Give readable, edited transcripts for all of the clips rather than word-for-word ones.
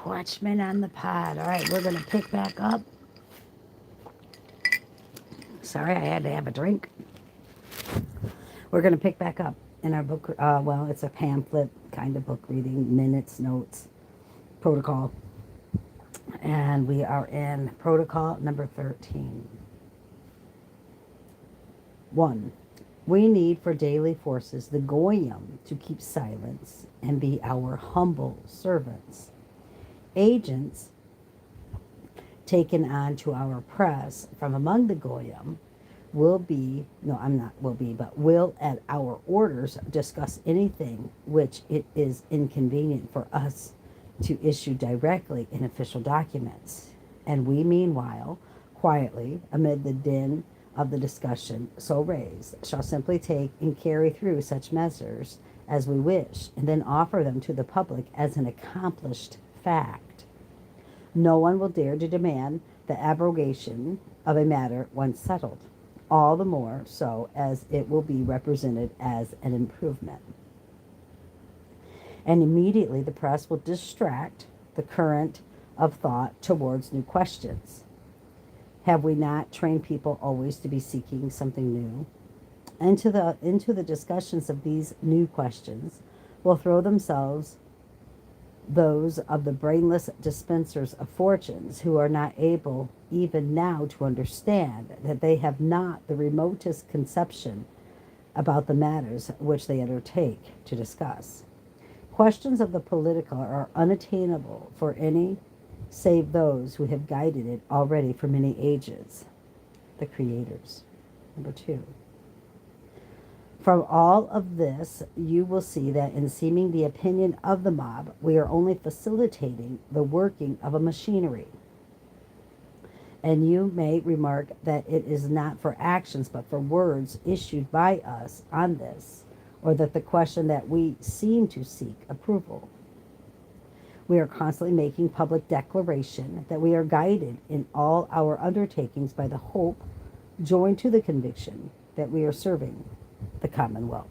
Watchman on the pod. All right, we're going to pick back up. Sorry, I had to have a drink. We're going to pick back up in our book. Well, it's a pamphlet kind of book reading, minutes, notes, protocol. And we are in protocol number 13. 1. We need for daily forces the goyim to keep silence and be our humble servants. Agents taken on to our press from among the goyim will be, no, I'm not will be, but will at our orders discuss anything which it is inconvenient for us to issue directly in official documents. And we, meanwhile, quietly, amid the din of the discussion so raised, shall simply take and carry through such measures as we wish, and then offer them to the public as an accomplished fact. No one will dare to demand the abrogation of a matter once settled, all the more so as it will be represented as an improvement. And immediately the press will distract the current of thought towards new questions. Have we not trained people always to be seeking something new? Into the discussions of these new questions will throw themselves those of the brainless dispensers of fortunes who are not able even now to understand that they have not the remotest conception about the matters which they undertake to discuss. Questions of the political are unattainable for any save those who have guided it already for many ages, the creators. Number 2. From all of this, you will see that in seeming the opinion of the mob, we are only facilitating the working of a machinery. And you may remark that it is not for actions but for words issued by us on this, or that the question that we seem to seek approval. We are constantly making public declaration that we are guided in all our undertakings by the hope, joined to the conviction, that we are serving the commonweal.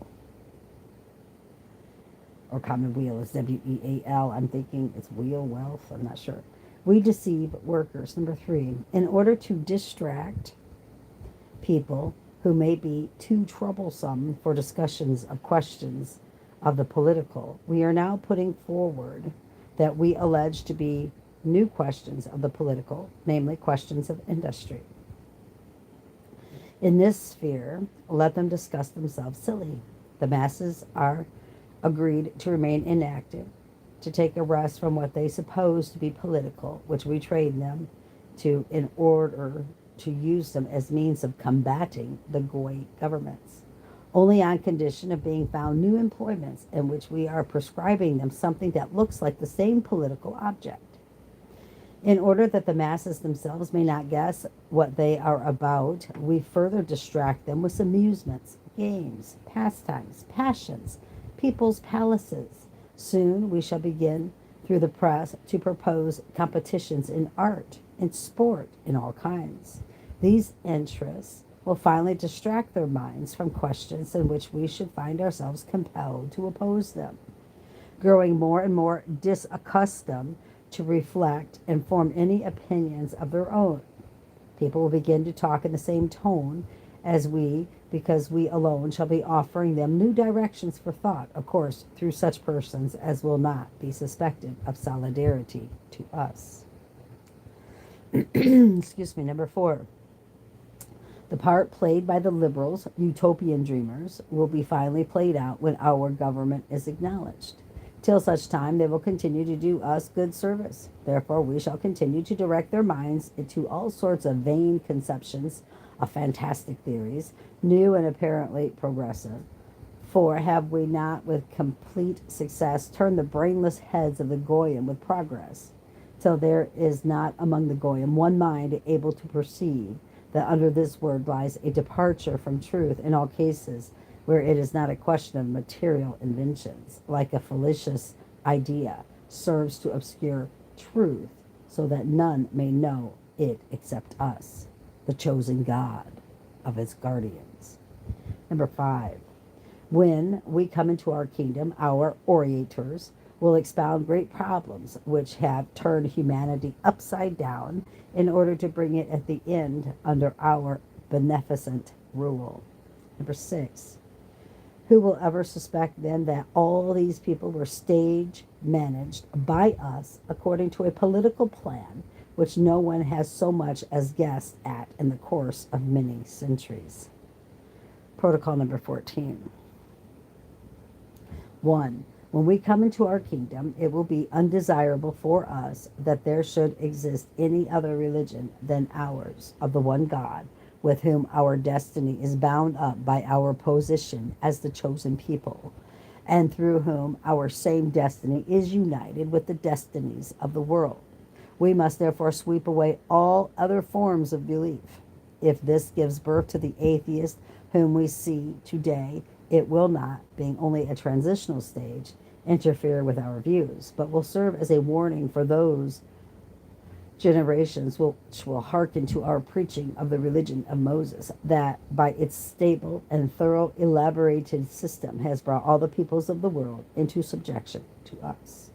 Or commonweal is W-E-A-L. I'm thinking it's wheel wealth. I'm not sure. We deceive workers. Number 3, in order to distract people who may be too troublesome for discussions of questions of the political, we are now putting forward that we allege to be new questions of the political, namely questions of industry. In this sphere, let them discuss themselves silly. The masses are agreed to remain inactive, to take a rest from what they suppose to be political, which we train them to in order to use them as means of combating the Goy governments, only on condition of being found new employments in which we are prescribing them something that looks like the same political object. In order that the masses themselves may not guess what they are about, we further distract them with amusements, games, pastimes, passions, people's palaces. Soon we shall begin through the press to propose competitions in art, in sport, in all kinds. These interests will finally distract their minds from questions in which we should find ourselves compelled to oppose them. Growing more and more disaccustomed to reflect and form any opinions of their own, people will begin to talk in the same tone as we, because we alone shall be offering them new directions for thought, of course, through such persons as will not be suspected of solidarity to us. Excuse me. Number 4. The part played by the liberals, utopian dreamers, will be finally played out when our government is acknowledged. Till such time, they will continue to do us good service. Therefore, we shall continue to direct their minds into all sorts of vain conceptions of fantastic theories, new and apparently progressive. For have we not with complete success turned the brainless heads of the Goyim with progress, till there is not among the Goyim one mind able to perceive that under this word lies a departure from truth in all cases where it is not a question of material inventions, like a fallacious idea, serves to obscure truth, so that none may know it except us, the chosen God of its guardians. Number 5. When we come into our kingdom, our orators will expound great problems which have turned humanity upside down in order to bring it at the end under our beneficent rule. Number 6. Who will ever suspect then that all these people were stage managed by us according to a political plan which no one has so much as guessed at in the course of many centuries? Protocol number 14. 1. When we come into our kingdom, it will be undesirable for us that there should exist any other religion than ours, of the one God, with whom our destiny is bound up by our position as the chosen people, and through whom our same destiny is united with the destinies of the world. We must therefore sweep away all other forms of belief. If this gives birth to the atheist whom we see today, it will not, being only a transitional stage, interfere with our views, but will serve as a warning for those generations which will hearken to our preaching of the religion of Moses, that by its stable and thorough elaborated system has brought all the peoples of the world into subjection to us.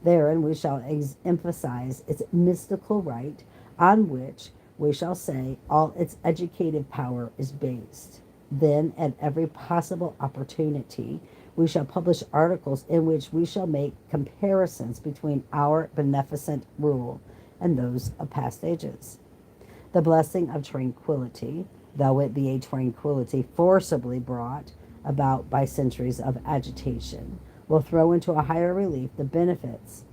Therein we shall emphasize its mystical right, on which we shall say all its educative power is based. Then, at every possible opportunity, we shall publish articles in which we shall make comparisons between our beneficent rule and those of past ages. The blessing of tranquility, though it be a tranquility forcibly brought about by centuries of agitation, will throw into a higher relief the benefits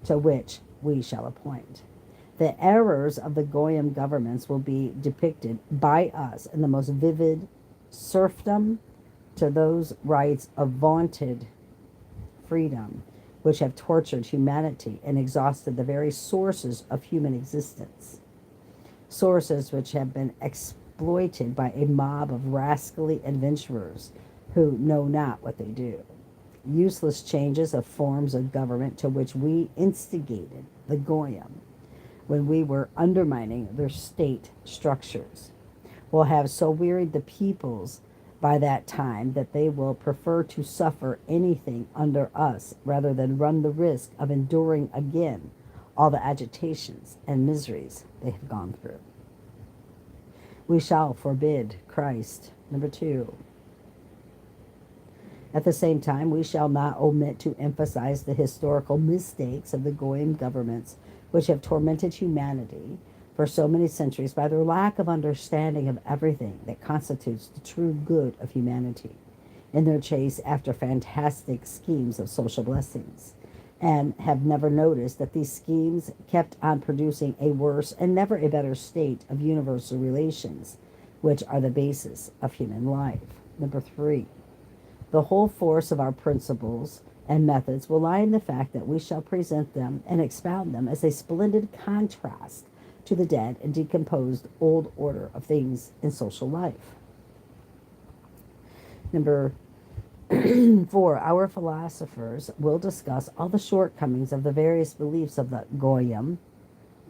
to which we shall appoint. The errors of the Goyim governments will be depicted by us in the most vivid serfdom to those rights of vaunted freedom which have tortured humanity and exhausted the very sources of human existence, sources which have been exploited by a mob of rascally adventurers who know not what they do. Useless changes of forms of government to which we instigated the Goyim when we were undermining their state structures will have so wearied the peoples by that time that they will prefer to suffer anything under us rather than run the risk of enduring again all the agitations and miseries they have gone through. We shall forbid Christ. Number 2. At the same time, we shall not omit to emphasize the historical mistakes of the Goyim governments which have tormented humanity for so many centuries by their lack of understanding of everything that constitutes the true good of humanity in their chase after fantastic schemes of social blessings, and have never noticed that these schemes kept on producing a worse and never a better state of universal relations, which are the basis of human life. Number 3. The whole force of our principles and methods will lie in the fact that we shall present them and expound them as a splendid contrast to the dead and decomposed old order of things in social life. Number 4. Our philosophers will discuss all the shortcomings of the various beliefs of the Goyim,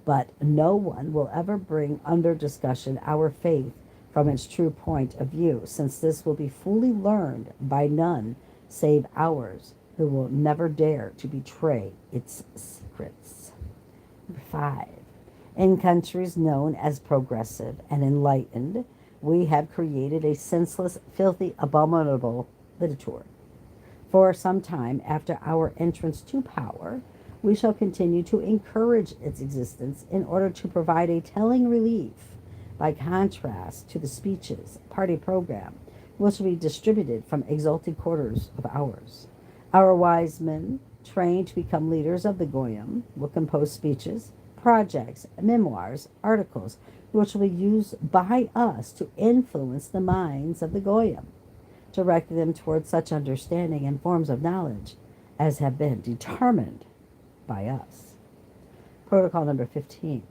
but no one will ever bring under discussion our faith from its true point of view, since this will be fully learned by none save ours, who will never dare to betray its secrets. Number 5. In countries known as progressive and enlightened, we have created a senseless, filthy, abominable literature. For some time after our entrance to power, we shall continue to encourage its existence in order to provide a telling relief by contrast to the speeches, party program, which will be distributed from exalted quarters of ours. Our wise men, trained to become leaders of the Goyim, will compose speeches, projects, memoirs, articles, which will be used by us to influence the minds of the Goyim, direct them towards such understanding and forms of knowledge as have been determined by us. Protocol number 15.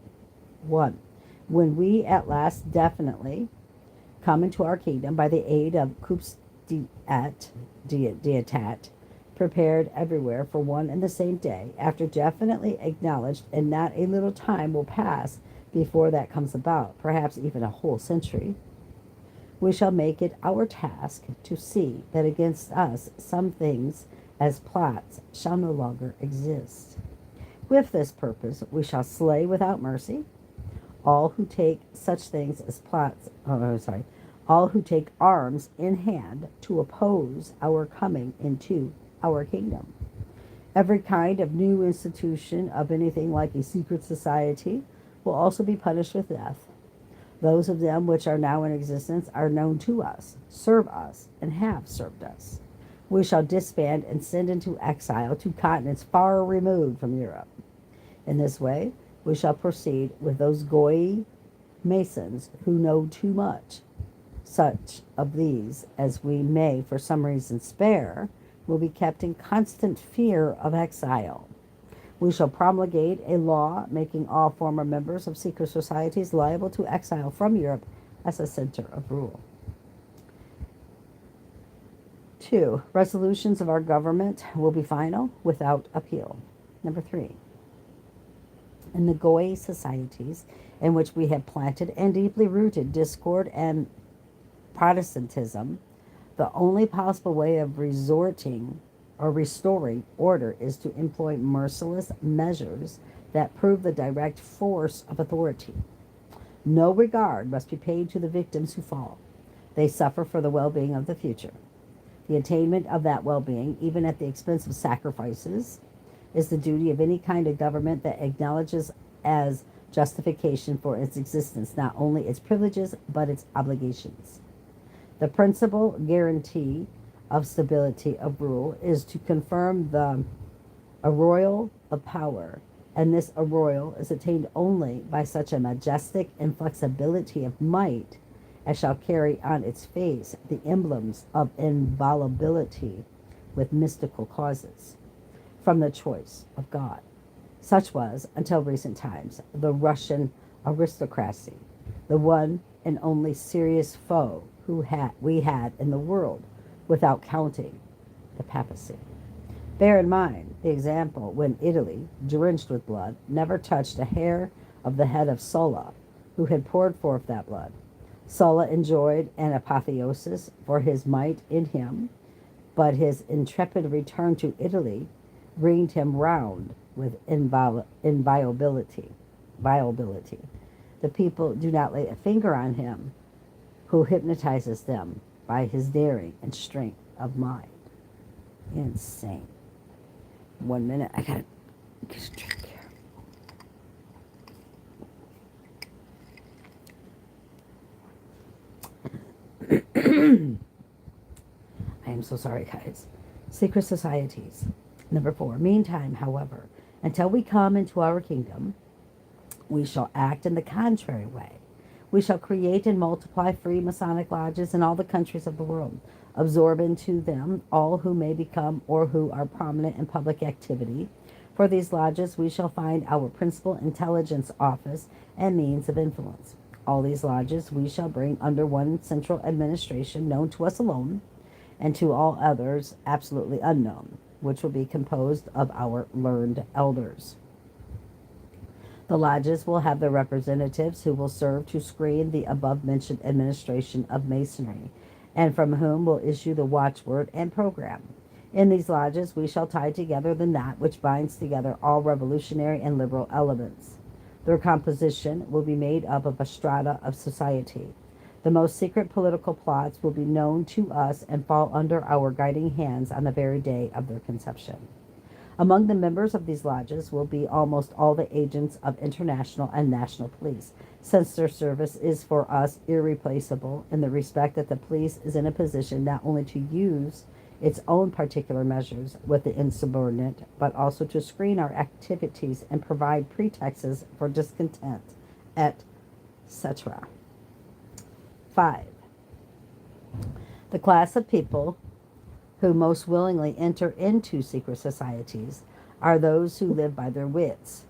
1. When we at last definitely come into our kingdom by the aid of coups d'etat, prepared everywhere for one and the same day, after definitely acknowledged, and not a little time will pass before that comes about, perhaps even a whole century, we shall make it our task to see that against us some things as plots shall no longer exist. With this purpose, we shall slay without mercy all who take such things as plots, all who take arms in hand to oppose our coming into our kingdom. Every kind of new institution of anything like a secret society will also be punished with death. Those of them which are now in existence are known to us, serve us, and have served us. We shall disband and send into exile to continents far removed from Europe. In this way, we shall proceed with those Goy Masons who know too much. Such of these as we may for some reason spare will be kept in constant fear of exile. We shall promulgate a law making all former members of secret societies liable to exile from Europe as a center of rule. 2. Resolutions of our government will be final without appeal. Number 3. In the Goy societies in which we have planted and deeply rooted discord and Protestantism, the only possible way of restoring order is to employ merciless measures that prove the direct force of authority. No regard must be paid to the victims who fall. They suffer for the well-being of the future. The attainment of that well-being, even at the expense of sacrifices, is the duty of any kind of government that acknowledges as justification for its existence not only its privileges but its obligations. The principal guarantee of stability of rule is to confirm the aureole of power, and this aureole is attained only by such a majestic inflexibility of might as shall carry on its face the emblems of inviolability with mystical causes from the choice of God. Such was, until recent times, the Russian aristocracy, the one and only serious foe we had in the world, without counting the papacy. Bear in mind the example when Italy, drenched with blood, never touched a hair of the head of Sulla, who had poured forth that blood. Sulla enjoyed an apotheosis for his might in him, but his intrepid return to Italy ringed him round with inviolability. The people do not lay a finger on him who hypnotizes them by his daring and strength of mind. Insane. 1 minute, I gotta get a drink here. I am so sorry, guys. Secret societies. Number 4. Meantime, however, until we come into our kingdom, we shall act in the contrary way. We shall create and multiply free Masonic lodges in all the countries of the world, absorb into them all who may become or who are prominent in public activity. For these lodges we shall find our principal intelligence office and means of influence. All these lodges we shall bring under one central administration known to us alone, and to all others absolutely unknown, which will be composed of our learned elders. The lodges will have their representatives who will serve to screen the above-mentioned administration of Masonry, and from whom will issue the watchword and program. In these lodges we shall tie together the knot which binds together all revolutionary and liberal elements. Their composition will be made up of a strata of society. The most secret political plots will be known to us and fall under our guiding hands on the very day of their conception. Among the members of these lodges will be almost all the agents of international and national police, since their service is for us irreplaceable in the respect that the police is in a position not only to use its own particular measures with the insubordinate, but also to screen our activities and provide pretexts for discontent, etc. 5. The class of people who most willingly enter into secret societies are those who live by their wits,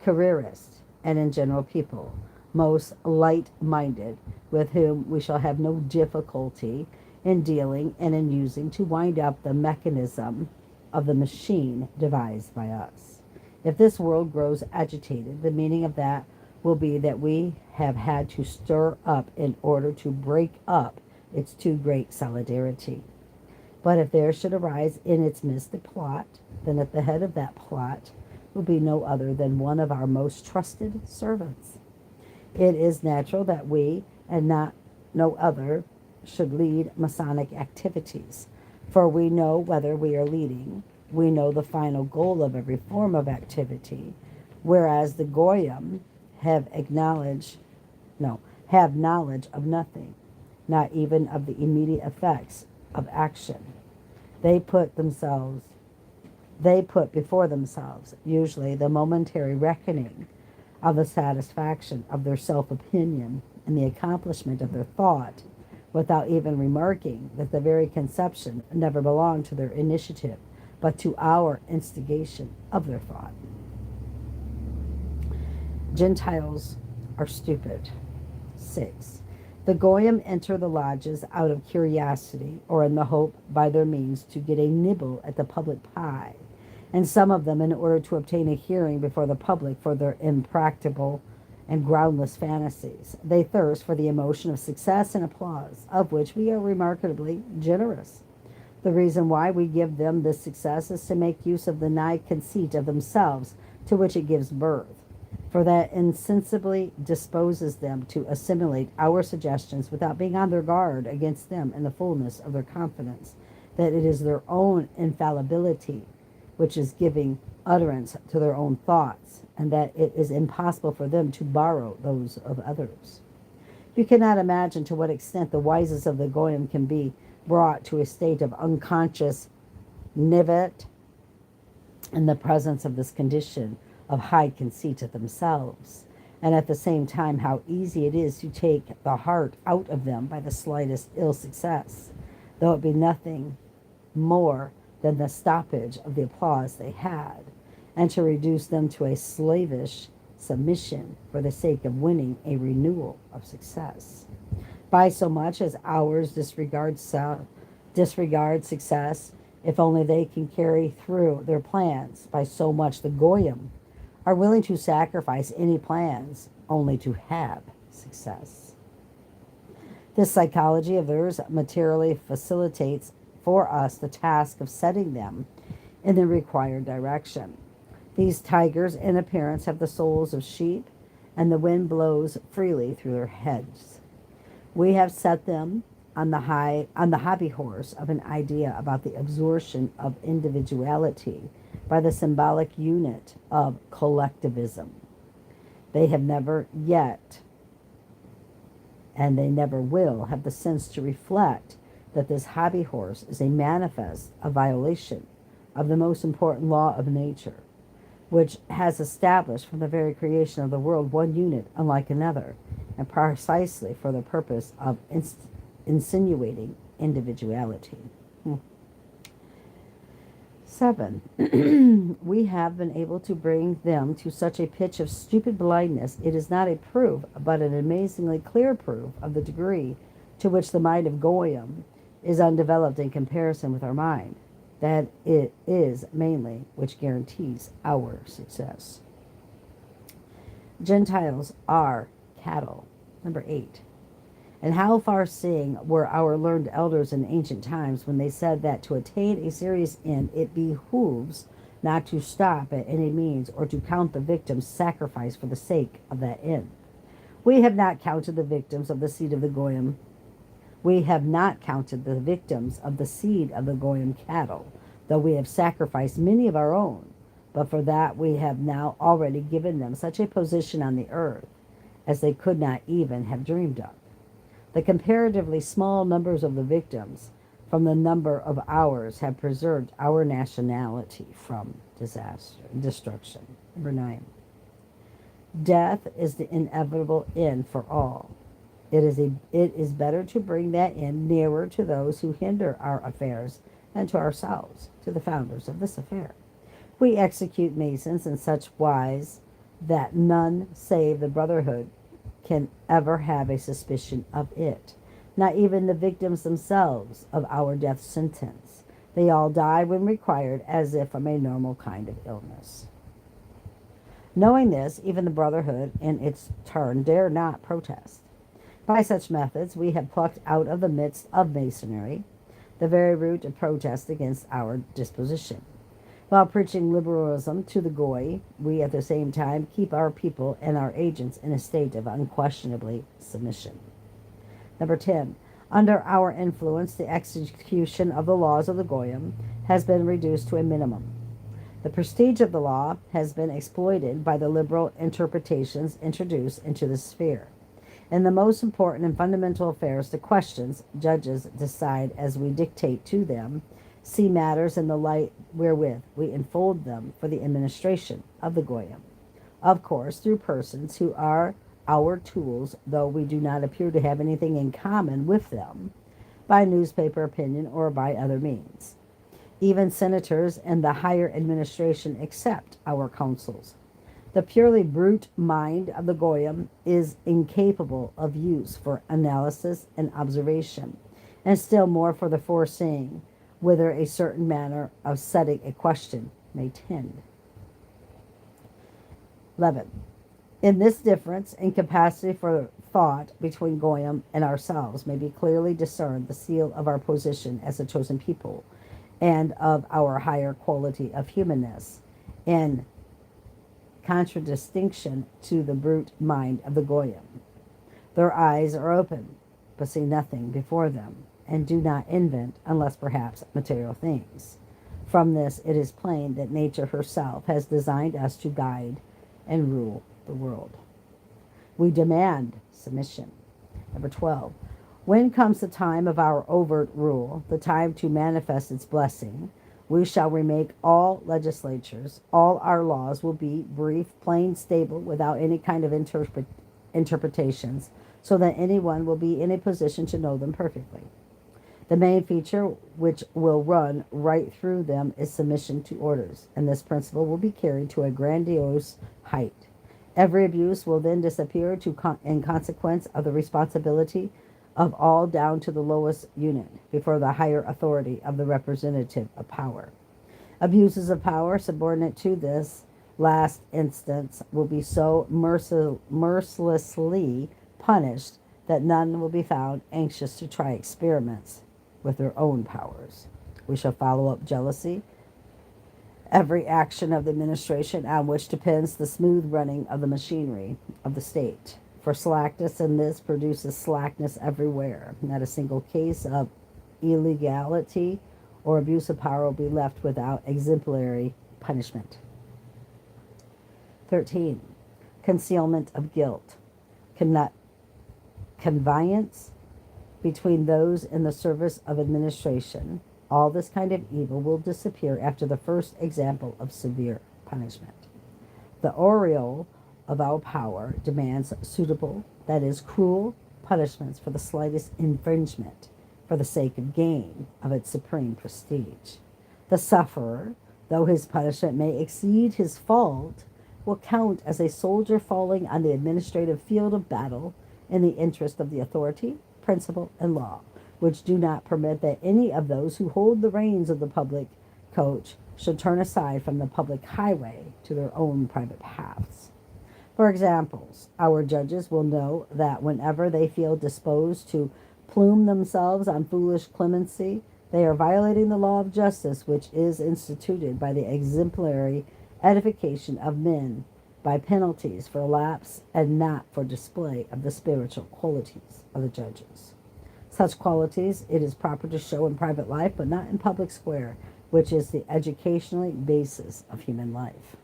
careerists, and in general people, most light-minded, with whom we shall have no difficulty in dealing and in using to wind up the mechanism of the machine devised by us. If this world grows agitated, the meaning of that will be that we have had to stir up in order to break up its too great solidarity. But if there should arise in its midst a plot, then at the head of that plot will be no other than one of our most trusted servants. It is natural that we, and not no other, should lead Masonic activities, for we know whether we are leading. We know the final goal of every form of activity, whereas the Goyim have have knowledge of nothing, not even of the immediate effects of action. They put before themselves usually the momentary reckoning of the satisfaction of their self-opinion and the accomplishment of their thought, without even remarking that the very conception never belonged to their initiative, but to our instigation of their thought. Gentiles are stupid. 6. The Goyim enter the lodges out of curiosity or in the hope by their means to get a nibble at the public pie, and some of them in order to obtain a hearing before the public for their impracticable and groundless fantasies. They thirst for the emotion of success and applause, of which we are remarkably generous. The reason why we give them this success is to make use of the nigh conceit of themselves to which it gives birth, for that insensibly disposes them to assimilate our suggestions without being on their guard against them in the fullness of their confidence that it is their own infallibility which is giving utterance to their own thoughts, and that it is impossible for them to borrow those of others. You cannot imagine to what extent the wisest of the Goyim can be brought to a state of unconscious nivet in the presence of this condition of high conceit of themselves, and at the same time how easy it is to take the heart out of them by the slightest ill success, though it be nothing more than the stoppage of the applause they had, and to reduce them to a slavish submission for the sake of winning a renewal of success. By so much as ours disregard success, if only they can carry through their plans, by so much the Goyim are willing to sacrifice any plans only to have success. This psychology of theirs materially facilitates for us the task of setting them in the required direction. These tigers in appearance have the souls of sheep, and the wind blows freely through their heads. We have set them on the hobby horse of an idea about the absorption of individuality by the symbolic unit of collectivism. They have never yet, and they never will, have the sense to reflect that this hobby horse is a manifest violation of the most important law of nature, which has established from the very creation of the world one unit unlike another, and precisely for the purpose of insinuating individuality. 7. We have been able to bring them to such a pitch of stupid blindness, it is not a proof, but an amazingly clear proof of the degree to which the mind of Goyim is undeveloped in comparison with our mind, that it is mainly which guarantees our success. Gentiles are cattle. Number 8. And how far-seeing were our learned elders in ancient times when they said that to attain a serious end it behooves not to stop at any means or to count the victims sacrificed for the sake of that end. We have not counted the victims of the seed of the Goyim. We have not counted the victims of the seed of the Goyim cattle, though we have sacrificed many of our own, but for that we have now already given them such a position on the earth as they could not even have dreamed of. The comparatively small numbers of the victims from the number of ours have preserved our nationality from destruction. Number 9. Death is the inevitable end for all. It is better to bring that end nearer to those who hinder our affairs than to ourselves, to the founders of this affair. We execute Masons in such wise that none save the Brotherhood can ever have a suspicion of it, not even the victims themselves of our death sentence. They all die when required, as if from a normal kind of illness. Knowing this, even the Brotherhood, in its turn, dare not protest. By such methods, we have plucked out of the midst of Masonry the very root of protest against our disposition. While preaching liberalism to the Goy, we at the same time keep our people and our agents in a state of unquestionably submission. Number 10. Under our influence, the execution of the laws of the Goyim has been reduced to a minimum. The prestige of the law has been exploited by the liberal interpretations introduced into the sphere. In the most important and fundamental affairs, the questions judges decide as we dictate to them, see matters in the light wherewith we enfold them for the administration of the Goyim. Of course, through persons who are our tools, though we do not appear to have anything in common with them, by newspaper opinion or by other means. Even senators and the higher administration accept our counsels. The purely brute mind of the Goyim is incapable of use for analysis and observation, and still more for the foreseeing whither a certain manner of setting a question may tend. 11. In this difference in capacity for thought between Goyim and ourselves may be clearly discerned the seal of our position as a chosen people and of our higher quality of humanness, in contradistinction to the brute mind of the Goyim. Their eyes are open, but see nothing before them, and do not invent unless perhaps material things. From this it is plain that nature herself has designed us to guide and rule the world. We demand submission. Number 12. When comes the time of our overt rule, the time to manifest its blessing, we shall remake all legislatures. All our laws will be brief, plain, stable, without any kind of interpretations, so that anyone will be in a position to know them perfectly. The main feature which will run right through them is submission to orders, and this principle will be carried to a grandiose height. Every abuse will then disappear in consequence of the responsibility of all down to the lowest unit before the higher authority of the representative of power. Abuses of power subordinate to this last instance will be so mercilessly punished that none will be found anxious to try experiments with their own powers. We shall follow up jealousy every action of the administration on which depends the smooth running of the machinery of the state. For slackness in this produces slackness everywhere. Not a single case of illegality or abuse of power will be left without exemplary punishment. 13. Concealment of guilt. Conveyance between those in the service of administration. All this kind of evil will disappear after the first example of severe punishment. The aureole of our power demands suitable, that is, cruel, punishments for the slightest infringement, for the sake of gain of its supreme prestige. The sufferer, though his punishment may exceed his fault, will count as a soldier falling on the administrative field of battle in the interest of the authority, principle, and law, which do not permit that any of those who hold the reins of the public coach should turn aside from the public highway to their own private paths. For examples, our judges will know that whenever they feel disposed to plume themselves on foolish clemency, they are violating the law of justice which is instituted by the exemplary edification of men by penalties for lapse and not for display of the spiritual qualities of the judges. Such qualities it is proper to show in private life, but not in public square, which is the educational basis of human life.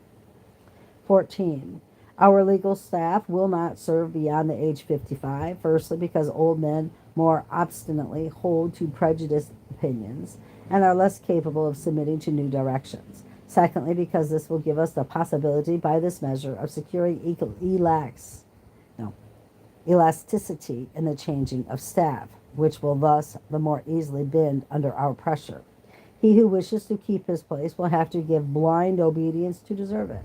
14. Our legal staff will not serve beyond the age 55, firstly because old men more obstinately hold to prejudiced opinions and are less capable of submitting to new directions. Secondly, because this will give us the possibility by this measure of securing elasticity in the changing of staff, which will thus the more easily bend under our pressure. He who wishes to keep his place will have to give blind obedience to deserve it.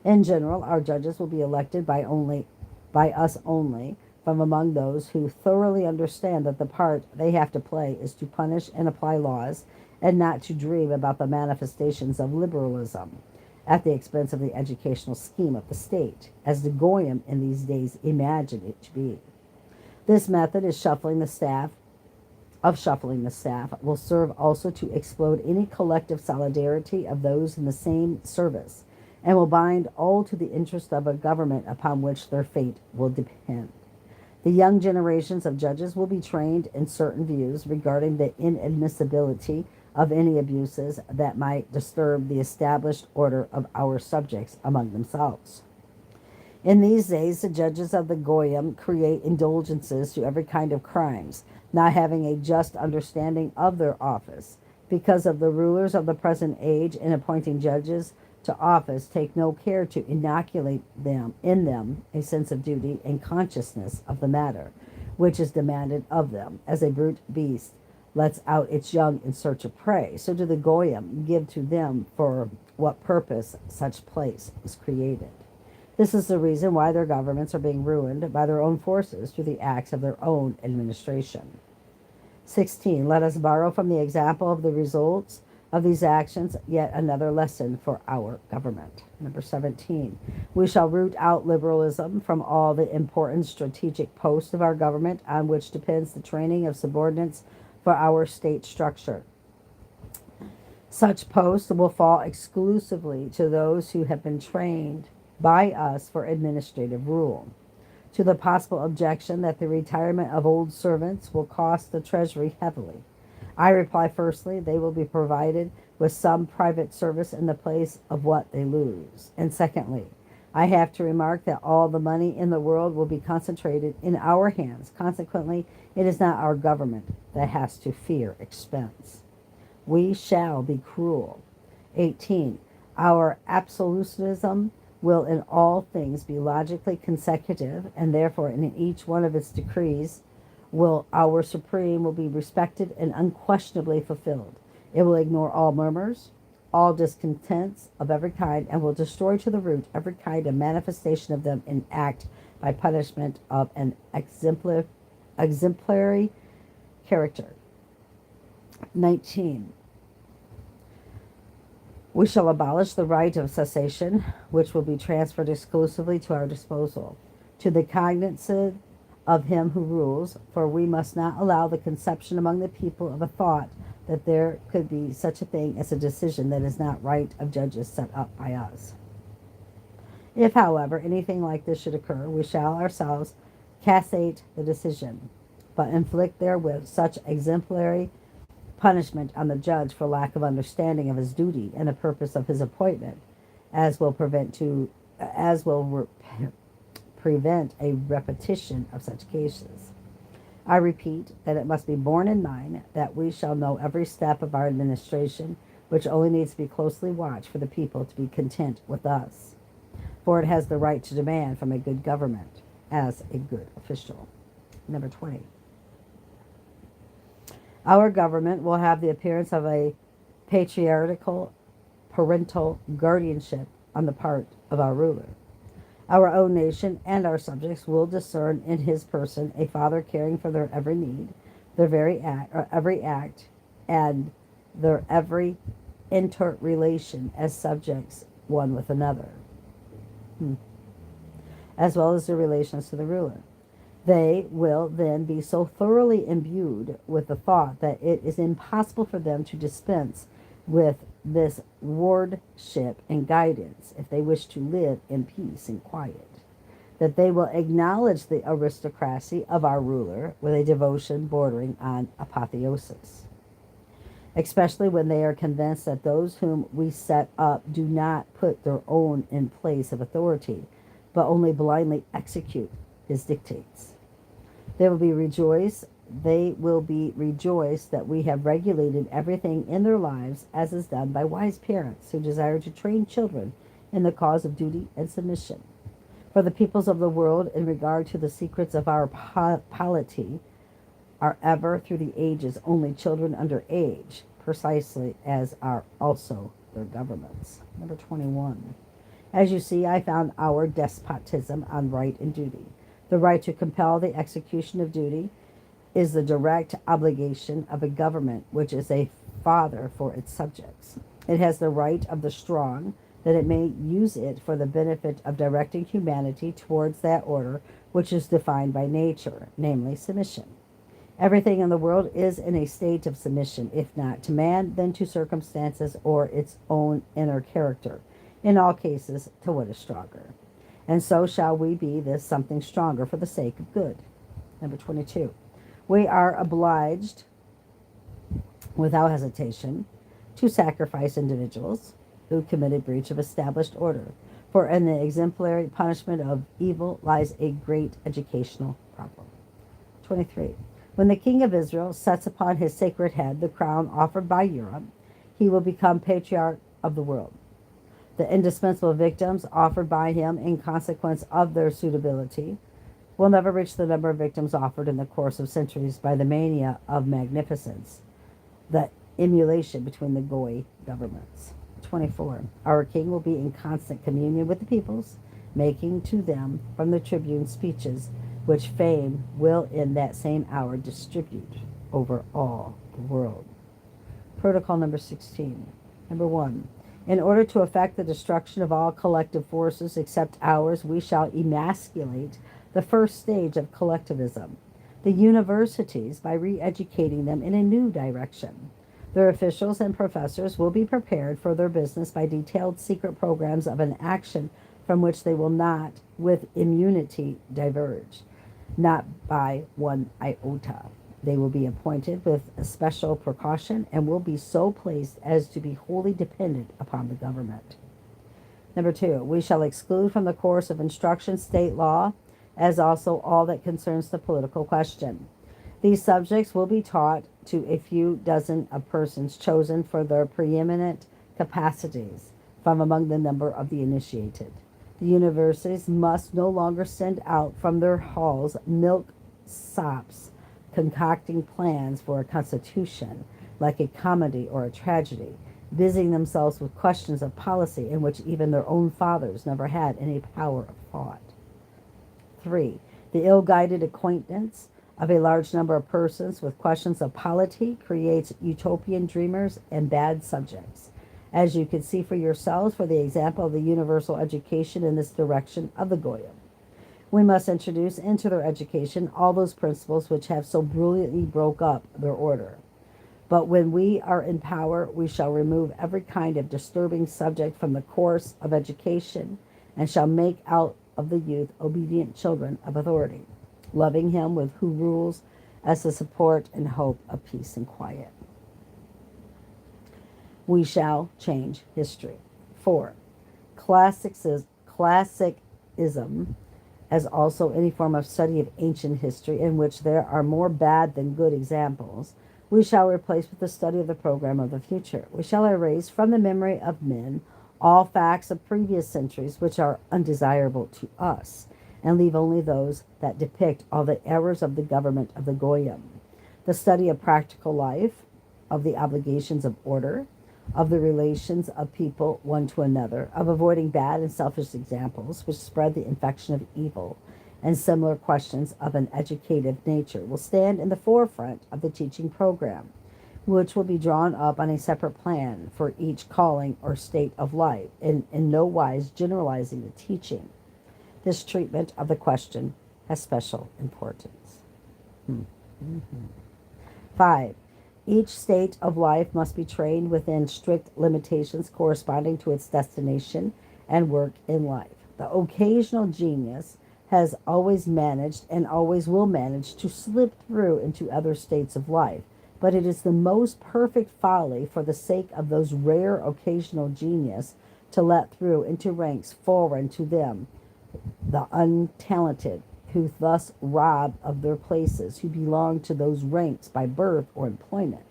In general, our judges will be elected by us only from among those who thoroughly understand that the part they have to play is to punish and apply laws, and not to dream about the manifestations of liberalism at the expense of the educational scheme of the state, as the Goyim in these days imagine it to be. This method is shuffling the staff of shuffling the staff will serve also to explode any collective solidarity of those in the same service, and will bind all to the interest of a government upon which their fate will depend. The young generations of judges will be trained in certain views regarding the inadmissibility of any abuses that might disturb the established order of our subjects among themselves. In these days, the judges of the Goyim create indulgences to every kind of crimes, not having a just understanding of their office. Because of the rulers of the present age in appointing judges to office, take no care to inoculate them in them a sense of duty and consciousness of the matter, which is demanded of them, as a brute beast lets out its young in search of prey. So do the Goyim give to them for what purpose such place was created. This is the reason why their governments are being ruined by their own forces through the acts of their own administration. 16. Let us borrow from the example of the results of these actions yet another lesson for our government. Number 17. We shall root out liberalism from all the important strategic posts of our government on which depends the training of subordinates for our state structure. Such posts will fall exclusively to those who have been trained by us for administrative rule. To the possible objection that the retirement of old servants will cost the Treasury heavily, I reply, firstly, they will be provided with some private service in the place of what they lose. And secondly, I have to remark that all the money in the world will be concentrated in our hands. Consequently, it is not our government that has to fear expense. We shall be cruel. 18. Our absolutism will in all things be logically consecutive, and therefore in each one of its decrees will our supreme will be respected and unquestionably fulfilled. It will ignore all murmurs, all discontents of every kind, and will destroy to the root every kind of manifestation of them in act by punishment of an exemplary character. 19. We shall abolish the right of cessation, which will be transferred exclusively to our disposal, to the cognizance of him who rules, for we must not allow the conception among the people of a thought that there could be such a thing as a decision that is not right of judges set up by us. If, however, anything like this should occur, we shall ourselves cassate the decision, but inflict therewith such exemplary punishment on the judge for lack of understanding of his duty and the purpose of his appointment, as will prevent a repetition of such cases. I repeat that it must be borne in mind that we shall know every step of our administration, which only needs to be closely watched for the people to be content with us, for it has the right to demand from a good government as a good official. Number 20. Our government will have the appearance of a patriarchal parental guardianship on the part of our ruler. Our own nation and our subjects will discern in his person a father caring for their every need, their every act, and their every interrelation as subjects one with another, as well as their relations to the ruler. They will then be so thoroughly imbued with the thought that it is impossible for them to dispense with this wardship and guidance if they wish to live in peace and quiet, that they will acknowledge the aristocracy of our ruler with a devotion bordering on apotheosis, especially when they are convinced that those whom we set up do not put their own in place of authority, but only blindly execute his dictates. They will be rejoiced that we have regulated everything in their lives as is done by wise parents who desire to train children in the cause of duty and submission. For the peoples of the world, in regard to the secrets of our polity, are ever through the ages only children under age, precisely as are also their governments. Number 21. As you see, I found our despotism on right and duty. The right to compel the execution of duty is the direct obligation of a government which is a father for its subjects. It has the right of the strong that it may use it for the benefit of directing humanity towards that order which is defined by nature, namely submission. Everything in the world is in a state of submission, if not to man, then to circumstances or its own inner character. In all cases, to what is stronger. And so shall we be this something stronger for the sake of good. Number 22. We are obliged, without hesitation, to sacrifice individuals who committed breach of established order. For in the exemplary punishment of evil lies a great educational problem. 23. When the king of Israel sets upon his sacred head the crown offered by Urim, he will become patriarch of the world. The indispensable victims offered by him in consequence of their suitability will never reach the number of victims offered in the course of centuries by the mania of magnificence, the emulation between the Goy governments. 24. Our king will be in constant communion with the peoples, making to them from the tribune speeches which fame will in that same hour distribute over all the world. Protocol number 16. Number 1. In order to effect the destruction of all collective forces except ours, we shall emasculate the first stage of collectivism, the universities, by re-educating them in a new direction. Their officials and professors will be prepared for their business by detailed secret programs of an action from which they will not, with immunity, diverge, not by one iota. They will be appointed with a special precaution and will be so placed as to be wholly dependent upon the government. Number 2, we shall exclude from the course of instruction state law, as also all that concerns the political question. These subjects will be taught to a few dozen of persons chosen for their preeminent capacities from among the number of the initiated. The universities must no longer send out from their halls milksops concocting plans for a constitution like a comedy or a tragedy, busying themselves with questions of policy in which even their own fathers never had any power of thought. 3. The ill-guided acquaintance of a large number of persons with questions of polity creates utopian dreamers and bad subjects, as you can see for yourselves for the example of the universal education in this direction of the Goyim. We must introduce into their education all those principles which have so brilliantly broke up their order. But when we are in power, we shall remove every kind of disturbing subject from the course of education, and shall make out of the youth obedient children of authority, loving him with who rules as the support and hope of peace and quiet. We shall change history. 4. Classicism, as also any form of study of ancient history in which there are more bad than good examples, we shall replace with the study of the program of the future. We shall erase from the memory of men all facts of previous centuries which are undesirable to us, and leave only those that depict all the errors of the government of the Goyim. The study of practical life, of the obligations of order, of the relations of people one to another, of avoiding bad and selfish examples which spread the infection of evil, and similar questions of an educative nature will stand in the forefront of the teaching program, which will be drawn up on a separate plan for each calling or state of life, in no wise generalizing the teaching. This treatment of the question has special importance. 5. Each state of life must be trained within strict limitations corresponding to its destination and work in life. The occasional genius has always managed and always will manage to slip through into other states of life, but it is the most perfect folly for the sake of those rare occasional genius to let through into ranks foreign to them the untalented, who thus rob of their places, who belong to those ranks by birth or employment.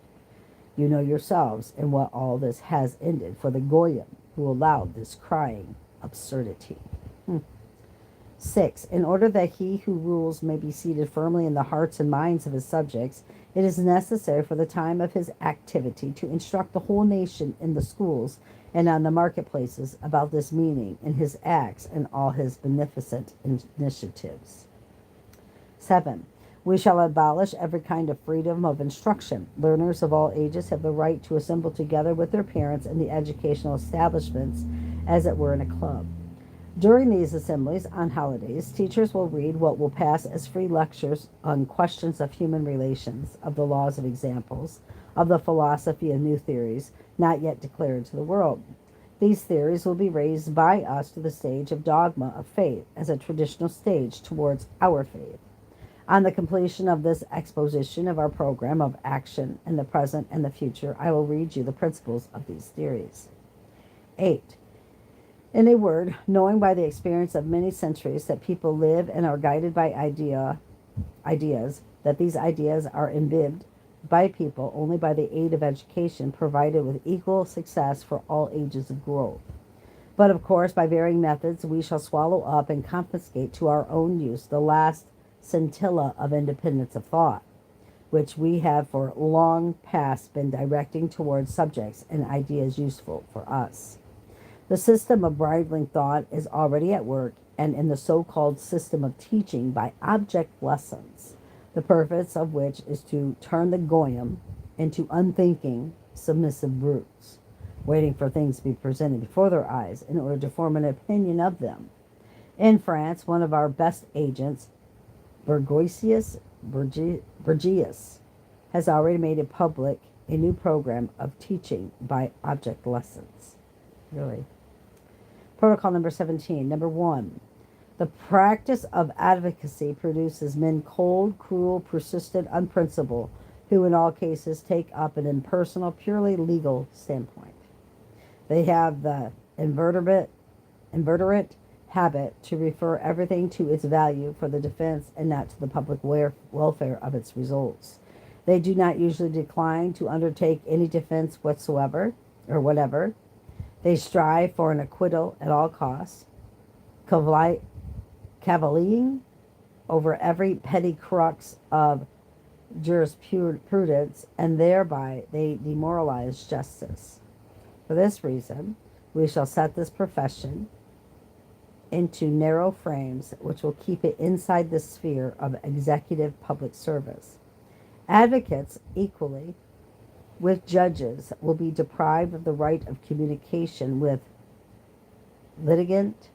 You know yourselves in what all this has ended for the Goyim, who allowed this crying absurdity. 6. In order that he who rules may be seated firmly in the hearts and minds of his subjects, it is necessary for the time of his activity to instruct the whole nation in the schools and on the marketplaces about this meaning in his acts and all his beneficent initiatives. 7. We shall abolish every kind of freedom of instruction. Learners of all ages have the right to assemble together with their parents in the educational establishments, as it were in a club. During these assemblies on holidays, teachers will read what will pass as free lectures on questions of human relations, of the laws of examples, of the philosophy of new theories not yet declared to the world. These theories will be raised by us to the stage of dogma of faith as a traditional stage towards our faith. On the completion of this exposition of our program of action in the present and the future, I will read you the principles of these theories. 8. In a word, knowing by the experience of many centuries that people live and are guided by ideas, that these ideas are imbibed by people only by the aid of education provided with equal success for all ages of growth. But of course, by varying methods, we shall swallow up and confiscate to our own use the last scintilla of independence of thought, which we have for long past been directing towards subjects and ideas useful for us. The system of bridling thought is already at work, and in the so-called system of teaching by object lessons, the purpose of which is to turn the goyim into unthinking, submissive brutes, waiting for things to be presented before their eyes in order to form an opinion of them. In France, one of our best agents, Burgosius Burgius, has already made it public a new program of teaching by object lessons. Really. Protocol number 17. Number 1. The practice of advocacy produces men cold, cruel, persistent, unprincipled, who in all cases take up an impersonal, purely legal standpoint. They have the inveterate habit to refer everything to its value for the defense and not to the public welfare of its results. They do not usually decline to undertake any defense whatsoever or whatever. They strive for an acquittal at all costs, cavilling over every petty crux of jurisprudence, and thereby they demoralize justice. For this reason, we shall set this profession into narrow frames which will keep it inside the sphere of executive public service. Advocates, equally with judges, will be deprived of the right of communication with litigant.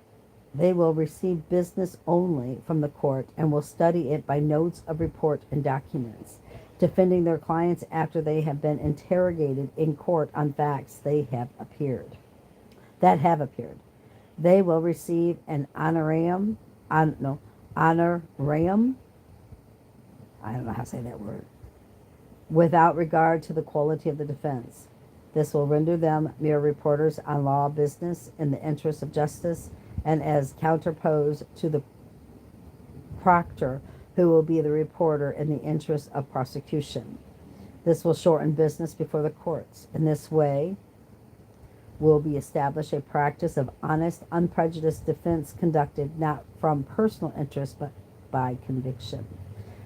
They will receive business only from the court and will study it by notes of report and documents, defending their clients after they have been interrogated in court on facts that have appeared. They will receive an honorarium. I don't know how to say that word, without regard to the quality of the defense. This will render them mere reporters on law business in the interest of justice, and as counterposed to the proctor, who will be the reporter in the interest of prosecution. This will shorten business before the courts. In this way will be established a practice of honest, unprejudiced defense conducted not from personal interest but by conviction.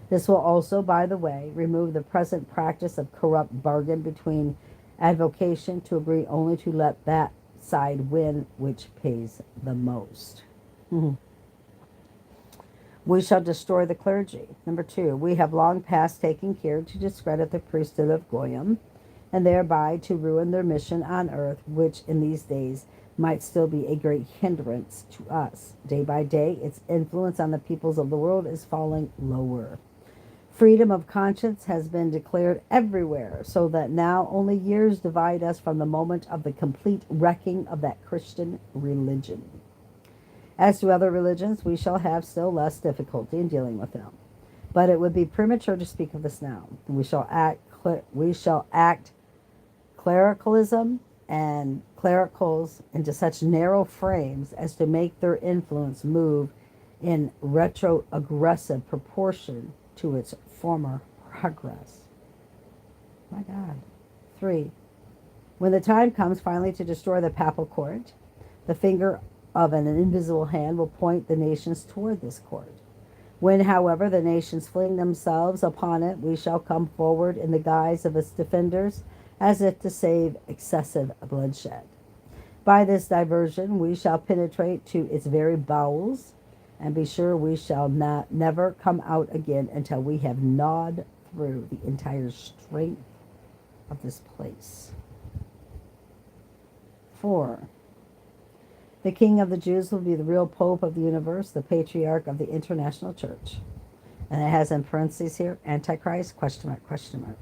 This will also, by the way, remove the present practice of corrupt bargain between advocation to agree only to let that side win which pays the most. We shall destroy the clergy. Number 2, we have long past taken care to discredit the priesthood of Goyim, and thereby to ruin their mission on earth, which in these days might still be a great hindrance to us. Day by day, its influence on the peoples of the world is falling lower. Freedom of conscience has been declared everywhere, so that now only years divide us from the moment of the complete wrecking of that Christian religion. As to other religions, we shall have still less difficulty in dealing with them. But it would be premature to speak of this now. We shall act clericalism and clericals into such narrow frames as to make their influence move in retrogressive proportion to its former progress. My God. 3. When the time comes finally to destroy the papal court, the finger of an invisible hand will point the nations toward this court. When, however, the nations fling themselves upon it, we shall come forward in the guise of its defenders, as if to save excessive bloodshed. By this diversion we shall penetrate to its very bowels, and be sure we shall never come out again until we have gnawed through the entire strength of this place. 4. The king of the Jews will be the real pope of the universe, the patriarch of the international church. And it has in parentheses here, Antichrist, question mark, question mark.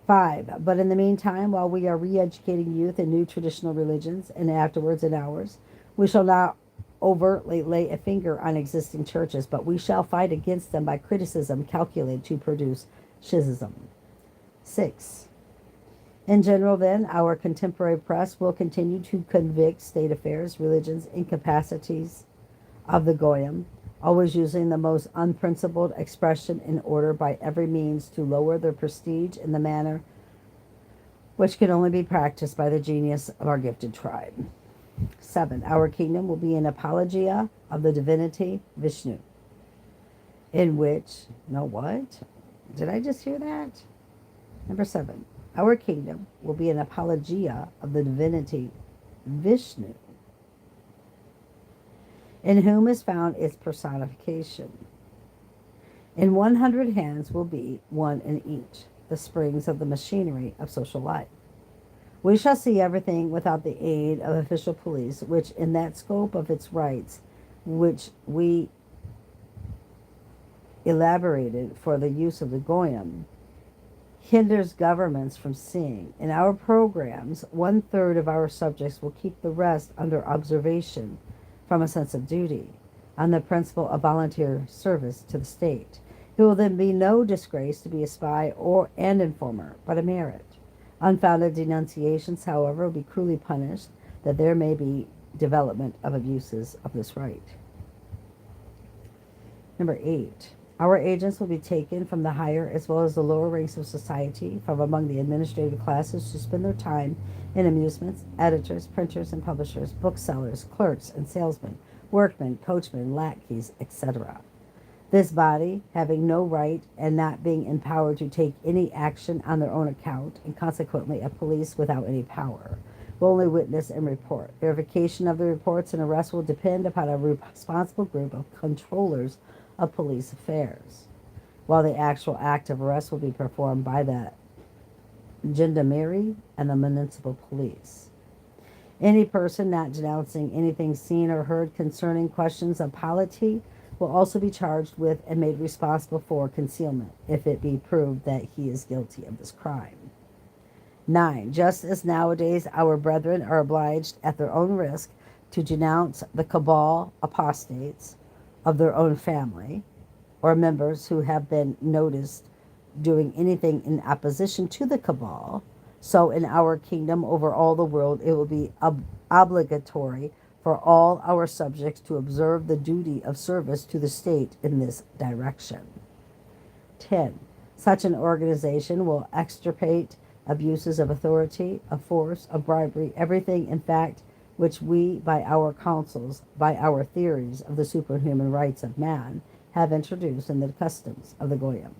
5. But in the meantime, while we are re-educating youth in new traditional religions, and afterwards in ours, we shall not overtly lay a finger on existing churches, but we shall fight against them by criticism calculated to produce schism. 6. In general, then, our contemporary press will continue to convict state affairs, religions, incapacities of the Goyim, always using the most unprincipled expression in order by every means to lower their prestige in the manner which can only be practiced by the genius of our gifted tribe. 7. Our kingdom will be an apologia of the divinity Vishnu, in which, no what? Did I just hear that? Number 7. Our kingdom will be an apologia of the divinity Vishnu, in whom is found its personification. In 100 hands will be one in each, the springs of the machinery of social life. We shall see everything without the aid of official police, which in that scope of its rights, which we elaborated for the use of the Goyim, hinders governments from seeing. In our programs, 1/3 of our subjects will keep the rest under observation from a sense of duty, on the principle of volunteer service to the state. It will then be no disgrace to be a spy or an informer, but a merit. Unfounded denunciations, however, will be cruelly punished, that there may be development of abuses of this right. Number 8. Our agents will be taken from the higher as well as the lower ranks of society, from among the administrative classes to spend their time in amusements, editors, printers and publishers, booksellers, clerks and salesmen, workmen, coachmen, lackeys, etc. This body, having no right and not being empowered to take any action on their own account, and consequently a police without any power, will only witness and report. Verification of the reports and arrests will depend upon a responsible group of controllers of police affairs, while the actual act of arrest will be performed by the gendarmerie and the municipal police. Any person not denouncing anything seen or heard concerning questions of polity will also be charged with and made responsible for concealment, if it be proved that he is guilty of this crime. 9. Just as nowadays our brethren are obliged at their own risk to denounce the cabal apostates of their own family, or members who have been noticed doing anything in opposition to the cabal, so in our kingdom over all the world it will be obligatory for all our subjects to observe the duty of service to the state in this direction. 10. Such an organization will extirpate abuses of authority, of force, of bribery, everything, in fact, which we, by our counsels, by our theories of the superhuman rights of man, have introduced in the customs of the Goyim.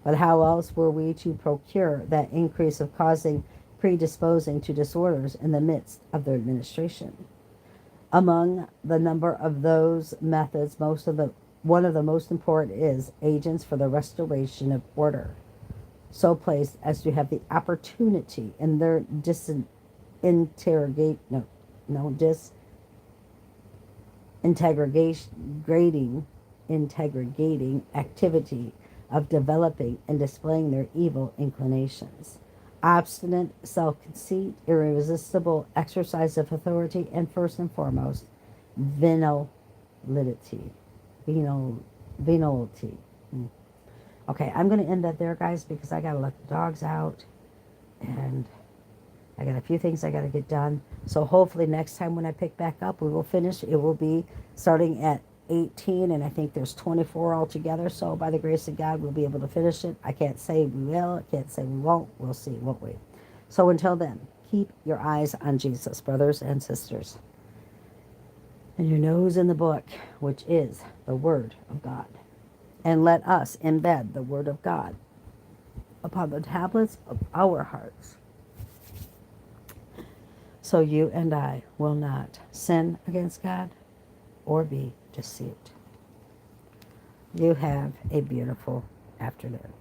But how else were we to procure that increase of causing predisposing to disorders in the midst of their administration? Among the number of those methods, one of the most important is agents for the restoration of order, so placed as to have the opportunity in their disintegrating activity of developing and displaying their evil inclinations. Obstinate self-conceit, irresistible exercise of authority, and first and foremost, venality. Okay, I'm going to end that there, guys, because I got to let the dogs out, and I got a few things I got to get done. So hopefully next time when I pick back up, we will finish. It will be starting at 18, and I think there's 24 altogether. So by the grace of God, we'll be able to finish it. I can't say we will. I can't say we won't. We'll see, won't we? So until then, keep your eyes on Jesus, brothers and sisters, and your nose in the book, which is the Word of God. And let us embed the Word of God upon the tablets of our hearts, so you and I will not sin against God or be deceived. You have a beautiful afternoon.